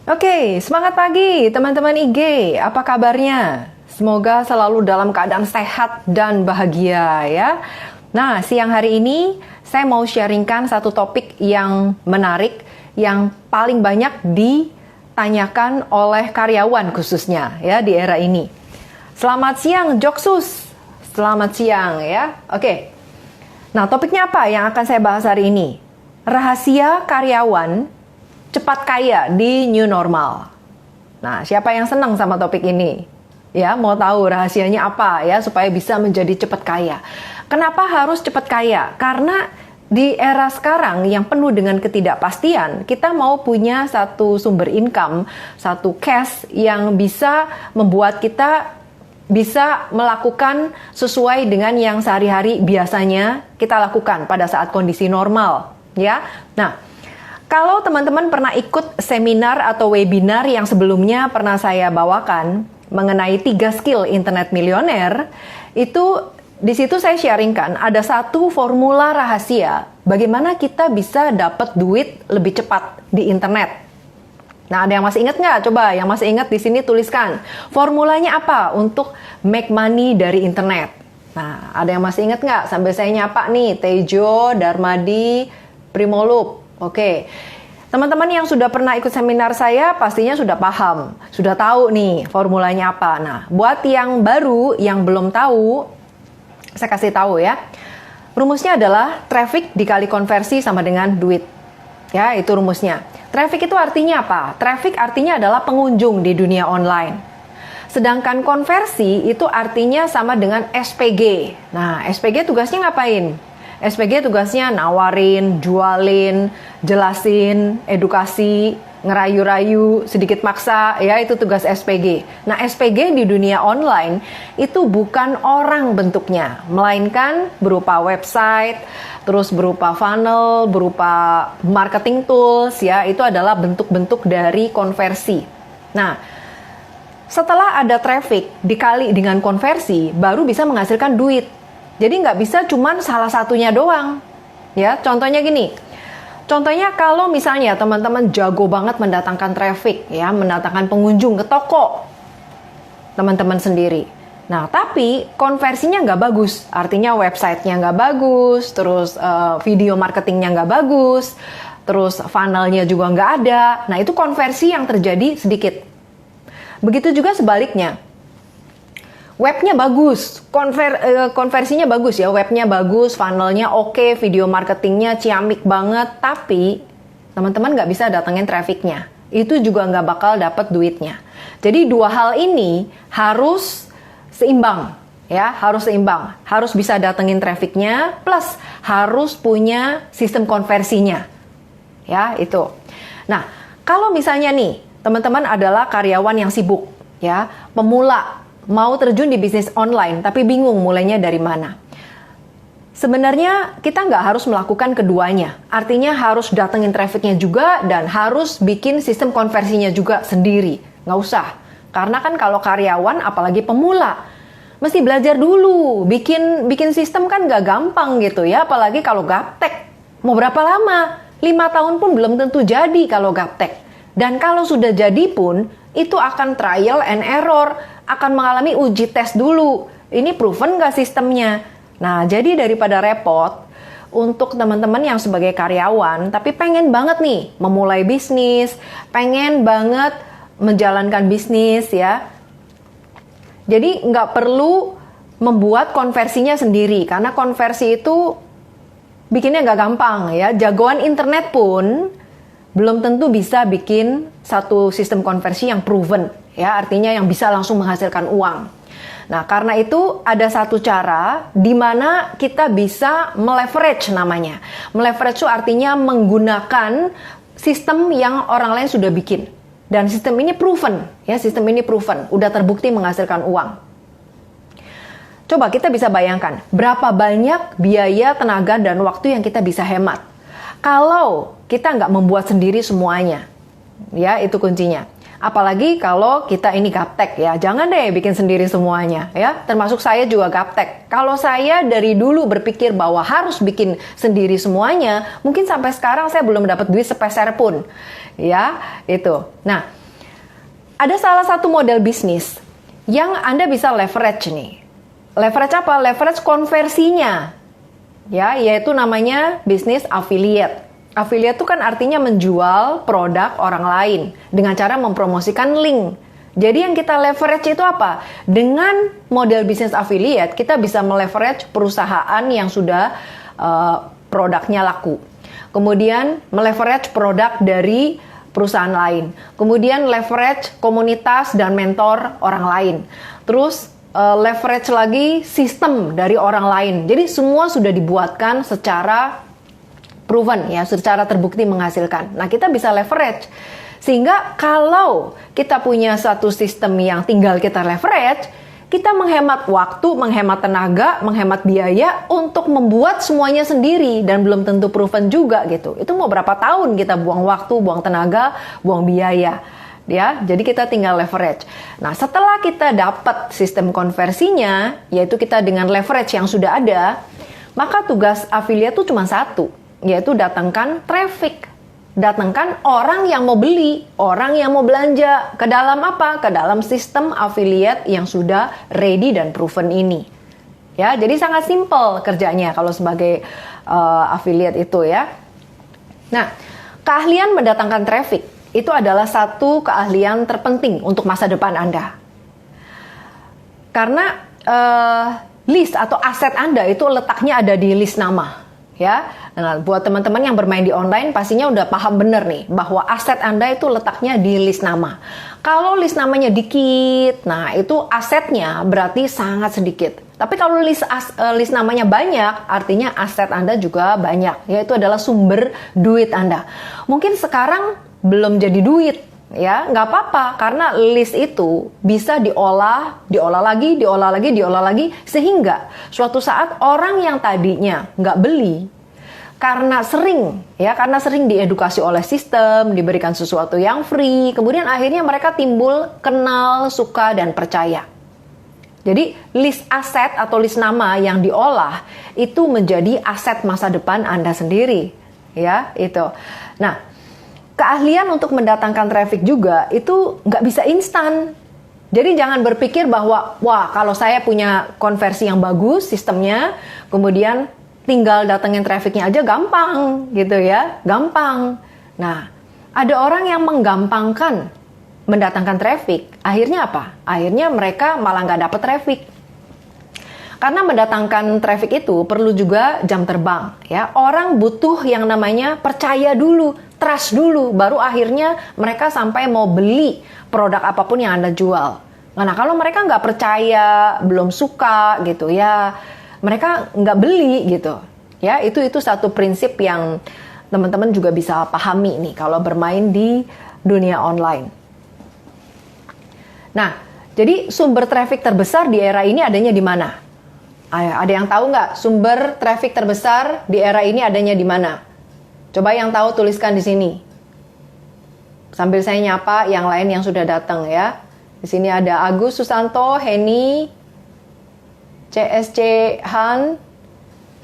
Oke, semangat pagi teman-teman IG. Apa kabarnya? Semoga selalu dalam keadaan sehat dan bahagia ya. Nah, siang hari ini saya mau sharingkan satu topik yang menarik yang paling banyak ditanyakan oleh karyawan khususnya ya di era ini. Selamat siang Joksus. Selamat siang ya. Oke. Nah, topiknya apa yang akan saya bahas hari ini? Rahasia karyawan cepat kaya di new normal. Nah, siapa yang senang sama topik ini? Ya, mau tahu rahasianya apa ya supaya bisa menjadi cepat kaya. Kenapa harus cepat kaya? Karena di era sekarang yang penuh dengan ketidakpastian, kita mau punya satu sumber income, satu cash yang bisa membuat kita bisa melakukan sesuai dengan yang sehari-hari biasanya kita lakukan pada saat kondisi normal, ya. Nah, kalau teman-teman pernah ikut seminar atau webinar yang sebelumnya pernah saya bawakan mengenai 3 skill internet milioner, itu di situ saya sharingkan ada satu formula rahasia bagaimana kita bisa dapat duit lebih cepat di internet. Nah, ada yang masih ingat nggak? Coba yang masih ingat di sini tuliskan. Formulanya apa untuk make money dari internet? Nah, ada yang masih ingat nggak? Sambil saya nyapa nih, Tejo, Darmadi, Primolup. Oke, teman-teman yang sudah pernah ikut seminar saya pastinya sudah paham, sudah tahu nih formulanya apa. Nah, buat yang baru, yang belum tahu, saya kasih tahu ya. Rumusnya adalah traffic dikali konversi sama dengan duit. Ya, itu rumusnya. Traffic itu artinya apa? Traffic artinya adalah pengunjung di dunia online. Sedangkan konversi itu artinya sama dengan SPG. Nah, SPG tugasnya ngapain? SPG tugasnya nawarin, jualin, jelasin, edukasi, ngerayu-rayu, sedikit maksa, ya itu tugas SPG. Nah, SPG di dunia online itu bukan orang bentuknya, melainkan berupa website, terus berupa funnel, berupa marketing tools, ya itu adalah bentuk-bentuk dari konversi. Nah, setelah ada traffic dikali dengan konversi, baru bisa menghasilkan duit. Jadi nggak bisa cuman salah satunya doang. Ya, contohnya gini. Contohnya kalau misalnya teman-teman jago banget mendatangkan traffic, ya, mendatangkan pengunjung ke toko teman-teman sendiri. Nah, tapi konversinya nggak bagus. Artinya websitenya nggak bagus, terus video marketingnya nggak bagus, terus funnelnya juga nggak ada. Nah, itu konversi yang terjadi sedikit. Begitu juga sebaliknya. Webnya bagus, konversinya bagus ya, webnya bagus, funnelnya oke, video marketingnya ciamik banget, tapi teman-teman nggak bisa datengin trafficnya. Itu juga nggak bakal dapat duitnya. Jadi dua hal ini harus seimbang, ya, harus seimbang. Harus bisa datengin trafficnya, plus harus punya sistem konversinya, ya itu. Nah, kalau misalnya nih teman-teman adalah karyawan yang sibuk, ya, pemula, mau terjun di bisnis online, tapi bingung mulainya dari mana. Sebenarnya kita nggak harus melakukan keduanya. Artinya harus datengin trafficnya juga dan harus bikin sistem konversinya juga sendiri. Nggak usah. Karena kan kalau karyawan, apalagi pemula, mesti belajar dulu. Bikin sistem kan nggak gampang gitu ya. Apalagi kalau gaptek. Mau berapa lama? 5 tahun pun belum tentu jadi kalau gaptek. Dan kalau sudah jadi pun, itu akan trial and error, akan mengalami uji tes dulu. Ini proven nggak sistemnya? Nah, jadi daripada repot, untuk teman-teman yang sebagai karyawan, tapi pengen banget nih memulai bisnis, pengen banget menjalankan bisnis ya. Jadi nggak perlu membuat konversinya sendiri, karena konversi itu bikinnya nggak gampang ya. Jagoan internet pun belum tentu bisa bikin satu sistem konversi yang proven, ya, artinya yang bisa langsung menghasilkan uang. Nah, karena itu ada satu cara di mana kita bisa meleverage namanya. Meleverage itu artinya menggunakan sistem yang orang lain sudah bikin. Dan sistem ini proven, ya, sistem ini proven, udah terbukti menghasilkan uang. Coba kita bisa bayangkan, berapa banyak biaya, tenaga, dan waktu yang kita bisa hemat kalau kita nggak membuat sendiri semuanya. Ya, itu kuncinya. Apalagi kalau kita ini gaptek ya, jangan deh bikin sendiri semuanya ya. Termasuk saya juga gaptek. Kalau saya dari dulu berpikir bahwa harus bikin sendiri semuanya, mungkin sampai sekarang saya belum dapat duit sepeser pun. Ya, itu. Nah, ada salah satu model bisnis yang Anda bisa leverage nih. Leverage apa? Leverage konversinya. Ya, yaitu namanya bisnis affiliate. Affiliate itu kan artinya menjual produk orang lain dengan cara mempromosikan link. Jadi yang kita leverage itu apa? Dengan model bisnis affiliate, kita bisa meleverage perusahaan yang sudah produknya laku. Kemudian meleverage produk dari perusahaan lain. Kemudian leverage komunitas dan mentor orang lain. Terus leverage lagi sistem dari orang lain. Jadi semua sudah dibuatkan secara proven ya, secara terbukti menghasilkan. Nah, kita bisa leverage. Sehingga kalau kita punya satu sistem yang tinggal kita leverage, kita menghemat waktu, menghemat tenaga, menghemat biaya untuk membuat semuanya sendiri dan belum tentu proven juga gitu. Itu mau berapa tahun kita buang waktu, buang tenaga, buang biaya. Ya, jadi kita tinggal leverage. Nah, setelah kita dapat sistem konversinya, yaitu kita dengan leverage yang sudah ada, maka tugas affiliate itu cuma satu, yaitu datangkan traffic. Datangkan orang yang mau beli, orang yang mau belanja. Ke dalam apa? Ke dalam sistem affiliate yang sudah ready dan proven ini. Ya, jadi sangat simple kerjanya kalau sebagai affiliate itu ya. Nah, keahlian mendatangkan traffic itu adalah satu keahlian terpenting untuk masa depan Anda. Karena list atau aset Anda itu letaknya ada di list nama. Ya, nah, buat teman-teman yang bermain di online pastinya udah paham bener nih bahwa aset Anda itu letaknya di list nama. Kalau list namanya dikit, nah itu asetnya berarti sangat sedikit. Tapi kalau list namanya banyak, artinya aset Anda juga banyak. Yaitu adalah sumber duit Anda. Mungkin sekarang belum jadi duit, ya nggak apa-apa karena list itu bisa diolah lagi sehingga suatu saat orang yang tadinya nggak beli karena sering diedukasi oleh sistem, diberikan sesuatu yang free, kemudian akhirnya mereka timbul kenal, suka dan percaya. Jadi list aset atau list nama yang diolah itu menjadi aset masa depan Anda sendiri, ya itu. Nah, keahlian untuk mendatangkan traffic juga itu nggak bisa instan. Jadi jangan berpikir bahwa, wah kalau saya punya konversi yang bagus sistemnya, kemudian tinggal datengin trafficnya aja gampang gitu ya, gampang. Nah, ada orang yang menggampangkan mendatangkan traffic, akhirnya apa? Akhirnya mereka malah nggak dapet traffic. Karena mendatangkan traffic itu perlu juga jam terbang, ya. Orang butuh yang namanya percaya dulu, trust dulu, baru akhirnya mereka sampai mau beli produk apapun yang Anda jual. Nah, kalau mereka nggak percaya, belum suka gitu ya, mereka nggak beli gitu. Ya, itu satu prinsip yang teman-teman juga bisa pahami nih kalau bermain di dunia online. Nah, jadi sumber traffic terbesar di era ini adanya di mana? Ada yang tahu nggak sumber traffic terbesar di era ini adanya di mana? Coba yang tahu tuliskan di sini. Sambil saya nyapa yang lain yang sudah datang ya. Di sini ada Agus Susanto, Henny, CSC Han,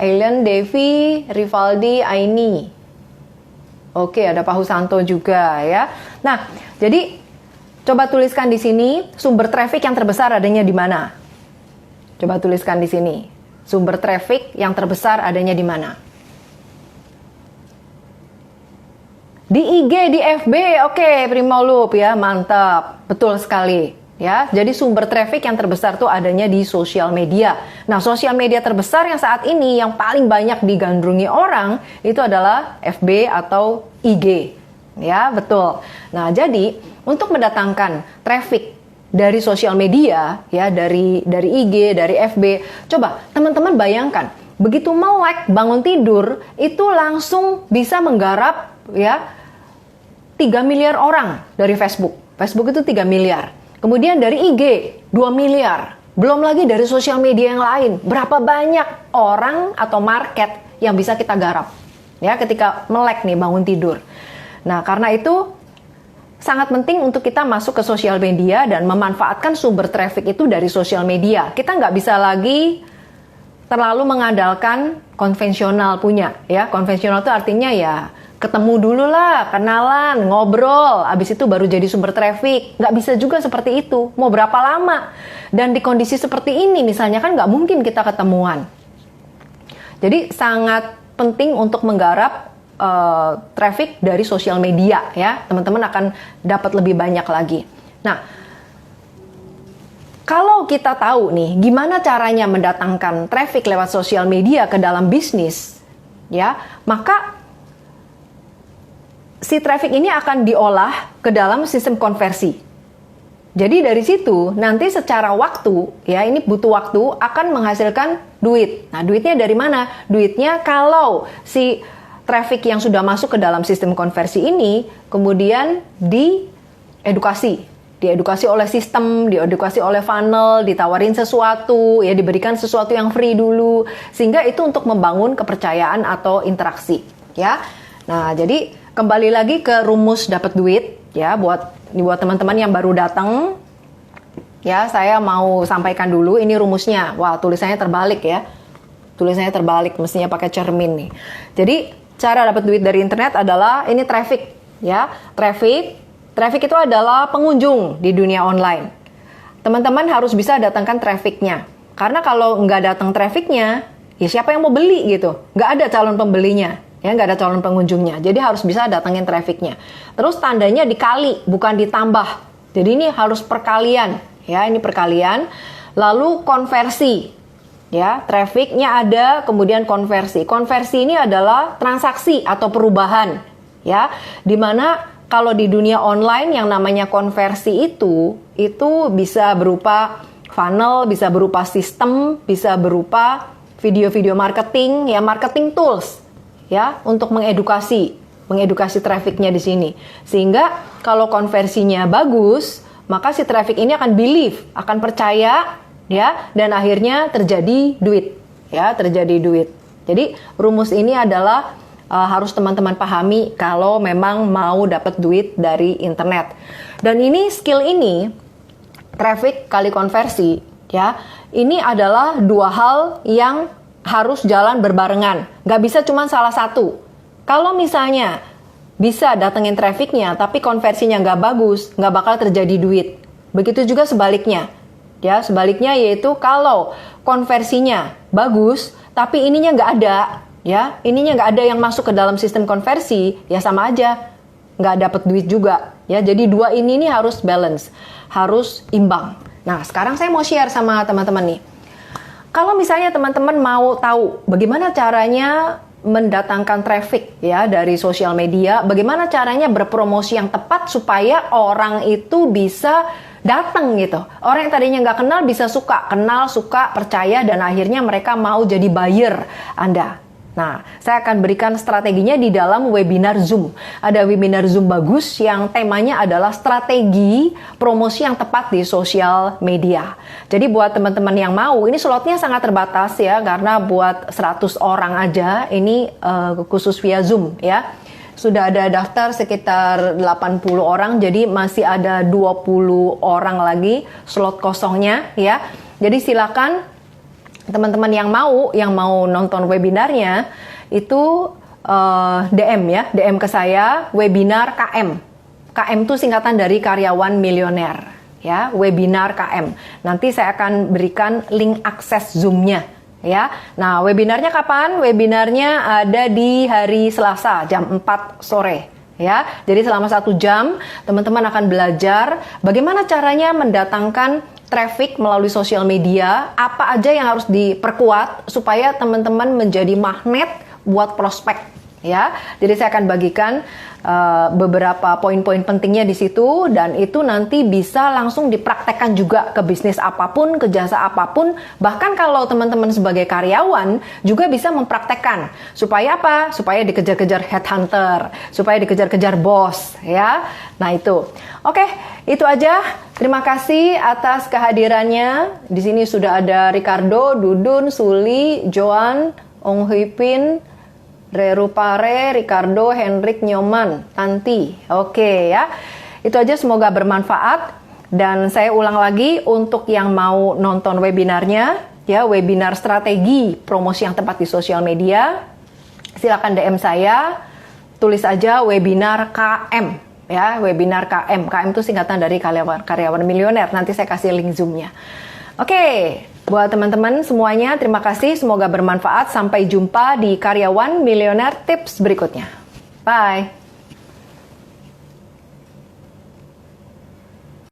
Ailen Devi, Rivaldi, Aini. Oke, ada Pak Husanto juga ya. Nah, jadi coba tuliskan di sini sumber traffic yang terbesar adanya di mana? Coba tuliskan di sini. Sumber traffic yang terbesar adanya di mana? Di IG, di FB, oke, Primo Loop ya, mantap, betul sekali. Ya, jadi sumber traffic yang terbesar tuh adanya di sosial media. Nah, sosial media terbesar yang saat ini yang paling banyak digandrungi orang itu adalah FB atau IG. Ya, betul. Nah, jadi untuk mendatangkan traffic dari sosial media, ya dari IG, dari FB, coba teman-teman bayangkan, begitu melek bangun tidur itu langsung bisa menggarap ya 3 miliar orang dari Facebook. Facebook itu 3 miliar. Kemudian dari IG 2 miliar. Belum lagi dari sosial media yang lain. Berapa banyak orang atau market yang bisa kita garap ya ketika melek nih bangun tidur. Nah, karena itu sangat penting untuk kita masuk ke sosial media dan memanfaatkan sumber traffic itu dari sosial media. Kita nggak bisa lagi terlalu mengandalkan konvensional punya, ya. Konvensional itu artinya ya ketemu dulu lah, kenalan, ngobrol, abis itu baru jadi sumber traffic. Nggak bisa juga seperti itu. Mau berapa lama? Dan di kondisi seperti ini misalnya kan nggak mungkin kita ketemuan. Jadi sangat penting untuk menggarap traffic dari sosial media, ya. Teman-teman akan dapat lebih banyak lagi. Nah, kalau kita tahu nih gimana caranya mendatangkan traffic lewat sosial media ke dalam bisnis, ya, maka si traffic ini akan diolah ke dalam sistem konversi. Jadi dari situ nanti secara waktu, ya, ini butuh waktu, akan menghasilkan duit. Nah, duitnya dari mana? Duitnya kalau si traffic yang sudah masuk ke dalam sistem konversi ini kemudian diedukasi oleh sistem, diedukasi oleh funnel, ditawarin sesuatu, ya, diberikan sesuatu yang free dulu, sehingga itu untuk membangun kepercayaan atau interaksi, ya. Nah, jadi kembali lagi ke rumus dapat duit, ya, buat teman-teman yang baru datang, ya, saya mau sampaikan dulu ini rumusnya. Wah, tulisannya terbalik, ya. Tulisannya terbalik, mestinya pakai cermin nih. Jadi cara dapat duit dari internet adalah ini traffic, ya. Traffic itu adalah pengunjung di dunia online. Teman-teman harus bisa datangkan trafficnya. Karena kalau nggak datang trafficnya, ya siapa yang mau beli gitu? Nggak ada calon pembelinya, ya, nggak ada calon pengunjungnya. Jadi harus bisa datangin trafficnya. Terus tandanya dikali, bukan ditambah. Jadi ini harus perkalian, ya, ini perkalian. Lalu konversi. Ya, trafficnya ada, kemudian konversi. Konversi ini adalah transaksi atau perubahan, ya. Dimana kalau di dunia online yang namanya konversi itu bisa berupa funnel, bisa berupa sistem, bisa berupa video-video marketing, ya, marketing tools, ya, untuk mengedukasi trafficnya di sini. Sehingga kalau konversinya bagus, maka si traffic ini akan believe, akan percaya, ya, dan akhirnya terjadi duit, ya, terjadi duit. Jadi rumus ini adalah harus teman-teman pahami kalau memang mau dapat duit dari internet. Dan ini skill ini, traffic kali konversi, ya, ini adalah dua hal yang harus jalan berbarengan. Nggak bisa cuma salah satu. Kalau misalnya bisa datengin trafficnya tapi konversinya nggak bagus, nggak bakal terjadi duit. Begitu juga sebaliknya. Ya, sebaliknya yaitu kalau konversinya bagus, tapi ininya nggak ada, ya, ininya nggak ada yang masuk ke dalam sistem konversi, ya sama aja, nggak dapat duit juga, ya. Jadi dua ini nih harus balance, harus imbang. Nah, sekarang saya mau share sama teman-teman nih. Kalau misalnya teman-teman mau tahu bagaimana caranya mendatangkan traffic, ya, dari sosial media, bagaimana caranya berpromosi yang tepat supaya orang itu bisa datang gitu. Orang yang tadinya nggak kenal bisa kenal, suka, percaya, dan akhirnya mereka mau jadi buyer Anda. Nah, saya akan berikan strateginya di dalam webinar Zoom. Ada webinar Zoom bagus yang temanya adalah strategi promosi yang tepat di sosial media. Jadi buat teman-teman yang mau, ini slotnya sangat terbatas, ya, karena buat 100 orang aja, ini khusus via Zoom, ya. Sudah ada daftar sekitar 80 orang, jadi masih ada 20 orang lagi slot kosongnya, ya. Jadi silakan teman-teman yang mau nonton webinarnya itu DM, ya, DM ke saya webinar KM. KM itu singkatan dari karyawan milioner, ya, webinar KM. Nanti saya akan berikan link akses Zoom-nya, ya. Nah, webinarnya kapan? Webinarnya ada di hari Selasa jam 4 sore, ya. Jadi selama 1 jam teman-teman akan belajar bagaimana caranya mendatangkan traffic melalui sosial media, apa aja yang harus diperkuat supaya teman-teman menjadi magnet buat prospek, ya. Jadi saya akan bagikan beberapa poin-poin pentingnya di situ, dan itu nanti bisa langsung dipraktekkan juga ke bisnis apapun, ke jasa apapun. Bahkan kalau teman-teman sebagai karyawan juga bisa mempraktekkan. Supaya apa? Supaya dikejar-kejar headhunter, supaya dikejar-kejar bos, ya. Nah, itu. Oke, itu aja. Terima kasih atas kehadirannya. Di sini sudah ada Ricardo, Dudun, Suli, Joan, Ong Hui Pin, Reru Pare, Ricardo, Henrik, Nyoman, Tanti. Oke, ya. Itu aja, semoga bermanfaat. Dan saya ulang lagi untuk yang mau nonton webinarnya, ya, webinar strategi promosi yang tepat di sosial media, silakan DM saya, tulis aja webinar KM, ya, webinar KM. KM itu singkatan dari karyawan milioner. Nanti saya kasih link Zoom-nya. Oke, buat teman-teman semuanya, terima kasih, semoga bermanfaat. Sampai jumpa di Karyawan Milioner Tips berikutnya. Bye.